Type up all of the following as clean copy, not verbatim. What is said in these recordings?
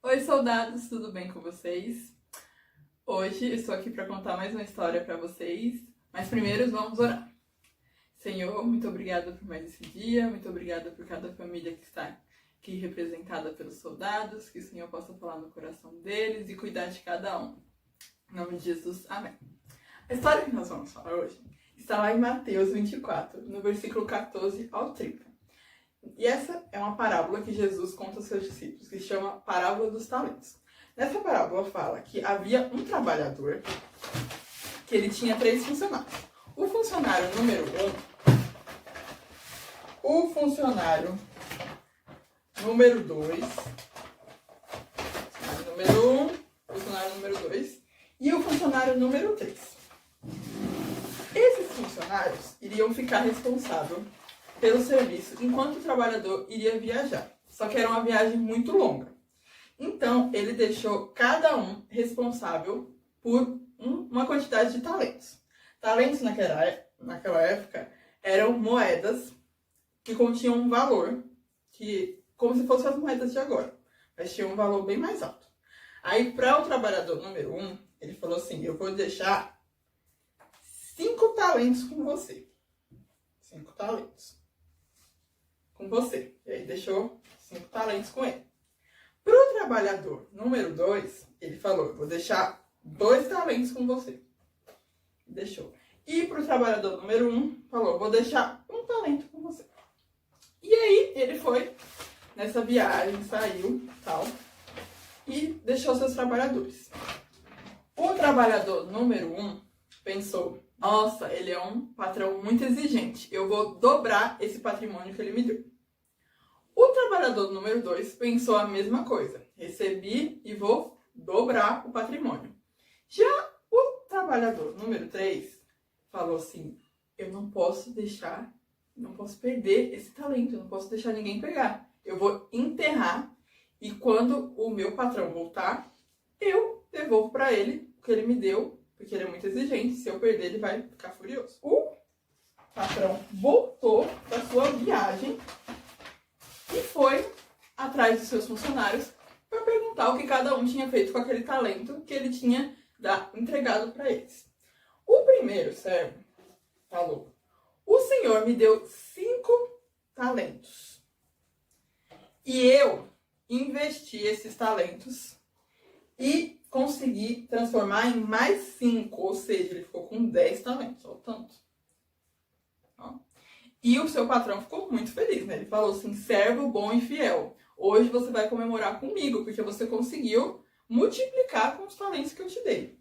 Oi, soldados, tudo bem com vocês? Hoje eu estou aqui para contar mais uma história para vocês, mas primeiro vamos orar. Senhor, muito obrigada por mais esse dia, muito obrigada por cada família que está aqui representada pelos soldados, que o Senhor possa falar no coração deles e cuidar de cada um. Em nome de Jesus, amém. A história que nós vamos falar hoje está lá em Mateus 24, no versículo 14 ao 30. E essa é uma parábola que Jesus conta aos seus discípulos, que se chama Parábola dos Talentos. Nessa parábola fala que havia um trabalhador que ele tinha 3 funcionários. O funcionário número 1, o funcionário número 2, o funcionário número 2 e o funcionário número 3. Esses funcionários iriam ficar responsáveis pelo serviço enquanto o trabalhador iria viajar. Só que era uma viagem muito longa. Então, ele deixou cada um responsável por uma quantidade de talentos. Talentos naquela época eram moedas que continham um valor, como se fossem as moedas de agora, mas tinham um valor bem mais alto. Aí, para o trabalhador número 1, ele falou assim: eu vou deixar 5 talentos com você. 5 talentos com você. E aí deixou 5 talentos com ele. Para o trabalhador número 2, ele falou: eu vou deixar 2 talentos com você. Deixou. E para o trabalhador número 1, falou: vou deixar 1 talento com você. E aí ele foi nessa viagem, saiu, tal, e deixou seus trabalhadores. O trabalhador número 1 pensou: nossa, ele é um patrão muito exigente, eu vou dobrar esse patrimônio que ele me deu. O trabalhador número 2 pensou a mesma coisa: recebi e vou dobrar o patrimônio. Já o trabalhador número 3 falou assim: eu não posso perder esse talento, eu não posso deixar ninguém pegar. Eu vou enterrar e quando o meu patrão voltar, eu devolvo para ele o que ele me deu, porque ele é muito exigente. Se eu perder, ele vai ficar furioso. O patrão voltou para sua viagem e foi atrás dos seus funcionários para perguntar o que cada um tinha feito com aquele talento que ele tinha entregado para eles. O primeiro servo falou: o senhor me deu 5 talentos e eu investi esses talentos e consegui transformar em mais 5, ou seja, ele ficou com 10 talentos, olha o tanto. Ó. E o seu patrão ficou muito feliz, né? Ele falou assim: servo bom e fiel, hoje você vai comemorar comigo, porque você conseguiu multiplicar com os talentos que eu te dei.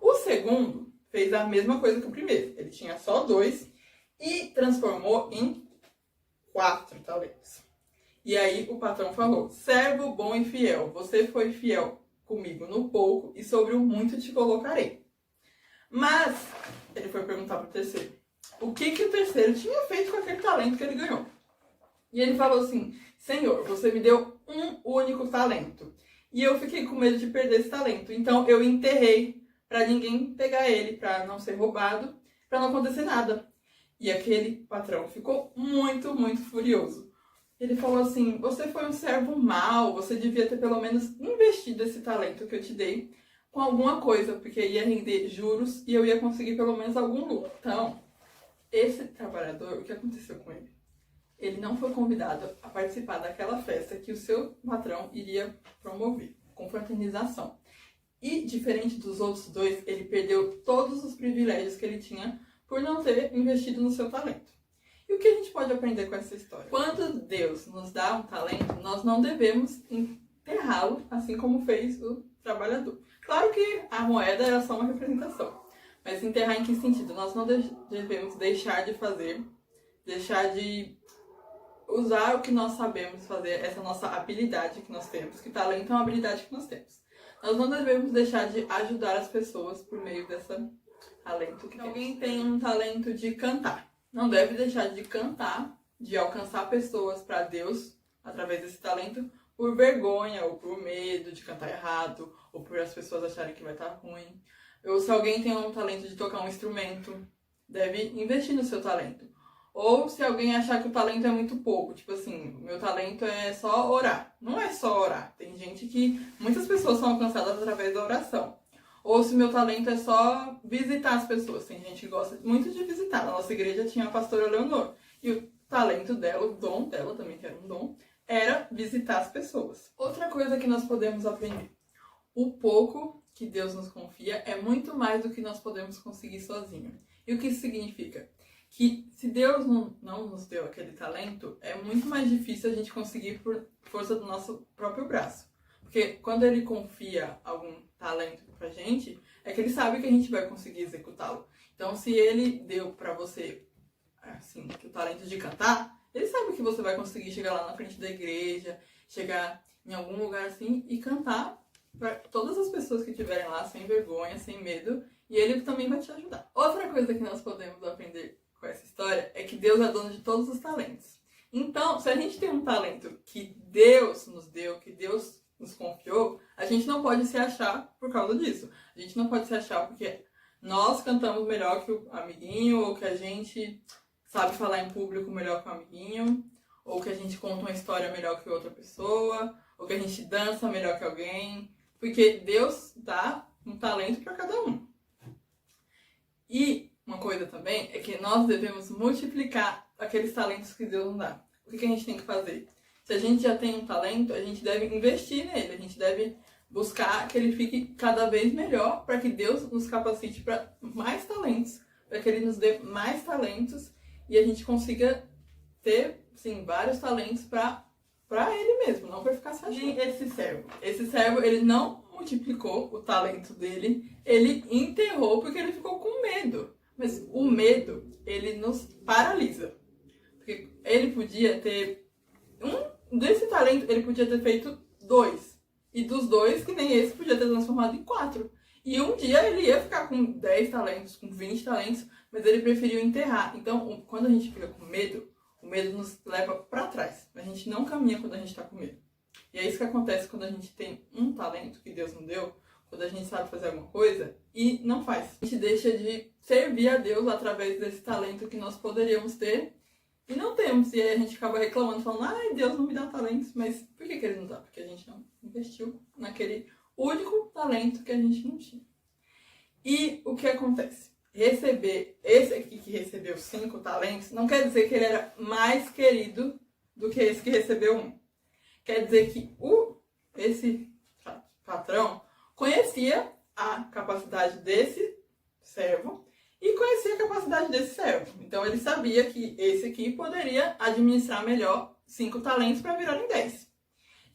O segundo fez a mesma coisa que o primeiro, ele tinha só 2 e transformou em 4 talentos. E aí o patrão falou: servo bom e fiel, você foi fiel comigo no pouco e sobre o muito te colocarei. Mas ele foi perguntar para o terceiro o que o terceiro tinha feito com aquele talento que ele ganhou. E ele falou assim: senhor, você me deu um único talento e eu fiquei com medo de perder esse talento, então eu enterrei para ninguém pegar ele, para não ser roubado, para não acontecer nada. E aquele patrão ficou muito, muito furioso. Ele falou assim: você foi um servo mau, você devia ter pelo menos investido esse talento que eu te dei com alguma coisa, porque ia render juros e eu ia conseguir pelo menos algum lucro. Então, esse trabalhador, o que aconteceu com ele? Ele não foi convidado a participar daquela festa que o seu patrão iria promover, confraternização. E, diferente dos outros 2, ele perdeu todos os privilégios que ele tinha por não ter investido no seu talento. E o que a gente pode aprender com essa história? Quando Deus nos dá um talento, nós não devemos enterrá-lo, assim como fez o trabalhador. Claro que a moeda é só uma representação, mas enterrar em que sentido? Nós não devemos deixar de fazer, deixar de usar o que nós sabemos fazer, essa nossa habilidade que nós temos, que talento é uma habilidade que nós temos. Nós não devemos deixar de ajudar as pessoas por meio desse talento que temos. Alguém tem um talento de cantar, não deve deixar de cantar, de alcançar pessoas para Deus através desse talento, por vergonha ou por medo de cantar errado, ou por as pessoas acharem que vai estar ruim. Ou se alguém tem um talento de tocar um instrumento, deve investir no seu talento. Ou se alguém achar que o talento é muito pouco, tipo assim, o meu talento é só orar. Não é só orar. Tem gente que, muitas pessoas são alcançadas através da oração. Ou se o meu talento é só visitar as pessoas. Tem gente que gosta muito de visitar. Na nossa igreja tinha a pastora Leonor. E o talento dela, o dom dela também, que era um dom, era visitar as pessoas. Outra coisa que nós podemos aprender. O pouco que Deus nos confia é muito mais do que nós podemos conseguir sozinho. E o que isso significa? Que se Deus não nos deu aquele talento, é muito mais difícil a gente conseguir por força do nosso próprio braço. Porque quando Ele confia algum talento pra gente, é que Ele sabe que a gente vai conseguir executá-lo. Então, se Ele deu pra você, assim, o talento de cantar, Ele sabe que você vai conseguir chegar lá na frente da igreja, chegar em algum lugar assim e cantar para todas as pessoas que estiverem lá, sem vergonha, sem medo, e Ele também vai te ajudar. Outra coisa que nós podemos aprender com essa história é que Deus é dono de todos os talentos. Então, se a gente tem um talento que Deus nos deu, que Deus nos confiou, a gente não pode se achar por causa disso. A gente não pode se achar porque nós cantamos melhor que o amiguinho, ou que a gente sabe falar em público melhor que o amiguinho, ou que a gente conta uma história melhor que outra pessoa, ou que a gente dança melhor que alguém, porque Deus dá um talento para cada um. E uma coisa também é que nós devemos multiplicar aqueles talentos que Deus nos dá. O que a gente tem que fazer? Se a gente já tem um talento, a gente deve investir nele, a gente deve buscar que ele fique cada vez melhor para que Deus nos capacite para mais talentos, para que Ele nos dê mais talentos e a gente consiga ter, sim, vários talentos para Ele mesmo, não para ficar sozinho. E esse servo, ele não multiplicou o talento dele, ele enterrou porque ele ficou com medo. Mas o medo, ele nos paralisa. Porque ele podia ter desse talento, ele podia ter feito 2. E dos 2, que nem esse, podia ter transformado em 4. E um dia ele ia ficar com 10 talentos, com 20 talentos, mas ele preferiu enterrar. Então, quando a gente fica com medo, o medo nos leva para trás. A gente não caminha quando a gente está com medo. E é isso que acontece quando a gente tem um talento que Deus nos deu, quando a gente sabe fazer alguma coisa e não faz. A gente deixa de servir a Deus através desse talento que nós poderíamos ter e não temos. E aí a gente acaba reclamando, falando, ai, Deus não me dá talentos. Mas por que Ele não dá? Porque a gente não investiu naquele único talento que a gente não tinha. E o que acontece? Receber, esse aqui que recebeu 5 talentos, não quer dizer que ele era mais querido do que esse que recebeu 1. Quer dizer que esse patrão conhecia a capacidade desse servo e conhecia a capacidade desse servo. Então ele sabia que esse aqui poderia administrar melhor 5 talentos para virar em 10.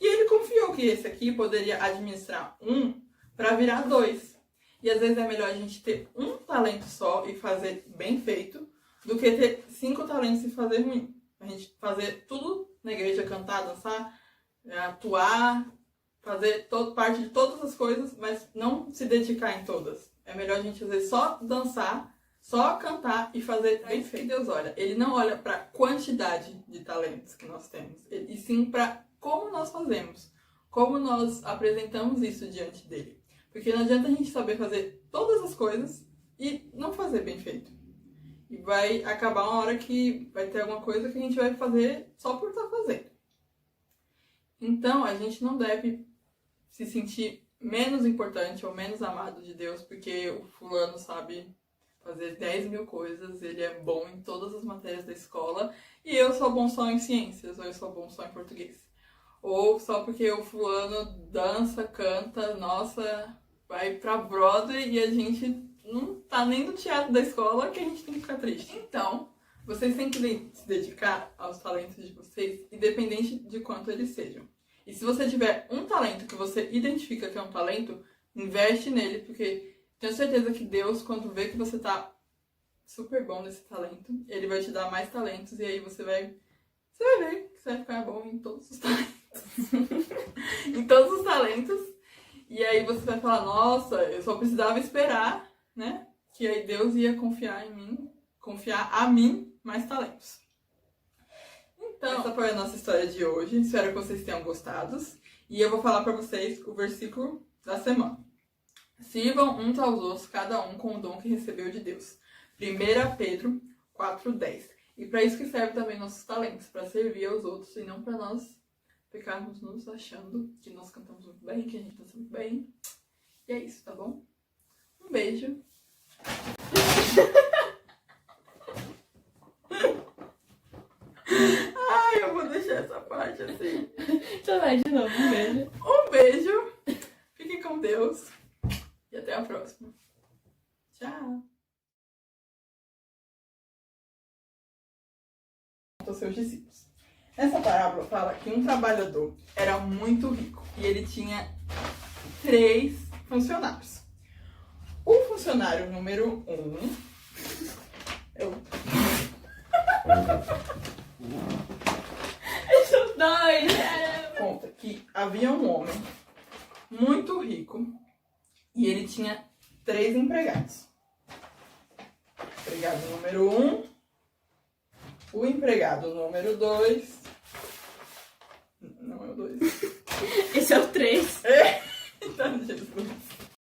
E ele confiou que esse aqui poderia administrar 1 para virar 2. E às vezes é melhor a gente ter um talento só e fazer bem feito do que ter 5 talentos e fazer ruim. A gente fazer tudo na igreja, cantar, dançar, atuar, fazer parte de todas as coisas, mas não se dedicar em todas. É melhor a gente fazer só dançar, só cantar e fazer bem feito. Deus olha, Ele não olha para a quantidade de talentos que nós temos, e sim para como nós fazemos, como nós apresentamos isso diante dele. Porque não adianta a gente saber fazer todas as coisas e não fazer bem feito. E vai acabar uma hora que vai ter alguma coisa que a gente vai fazer só por estar fazendo. Então, a gente não deve se sentir menos importante ou menos amado de Deus porque o fulano sabe fazer 10 mil coisas, ele é bom em todas as matérias da escola e eu sou bom só em ciências, ou eu sou bom só em português. Ou só porque o fulano dança, canta, nossa, vai pra Broadway e a gente não tá nem no teatro da escola que a gente tem que ficar triste. Então, vocês têm que se dedicar aos talentos de vocês, independente de quanto eles sejam. E se você tiver um talento que você identifica que é um talento, investe nele, porque tenho certeza que Deus, quando vê que você tá super bom nesse talento, Ele vai te dar mais talentos e aí você vai ver que você vai ficar bom em todos os talentos. Em todos os talentos. E aí você vai falar, nossa, eu só precisava esperar, né? Que aí Deus ia confiar em mim, confiar a mim mais talentos. Então, essa foi a nossa história de hoje. Espero que vocês tenham gostado. E eu vou falar para vocês o versículo da semana. Sirvam uns aos outros, cada um com o dom que recebeu de Deus. 1 Pedro 4:10. E para isso que serve também nossos talentos, para servir aos outros e não para nós ficarmos nos achando que nós cantamos muito bem, que a gente dança muito bem. E é isso, tá bom? Um beijo. Ai, eu vou deixar essa parte assim. Então vai de novo, um beijo. Um beijo. Fiquem com Deus. E até a próxima. Tchau. Aos seus discípulos. Nessa parábola fala que um trabalhador era muito rico e ele tinha 3 funcionários. O funcionário número 1 São dois, caramba. conta que havia um homem muito rico e ele tinha 3 empregados. Empregado número 1, o empregado número 2. Não é o 2. Esse é o 3. Então, Jesus.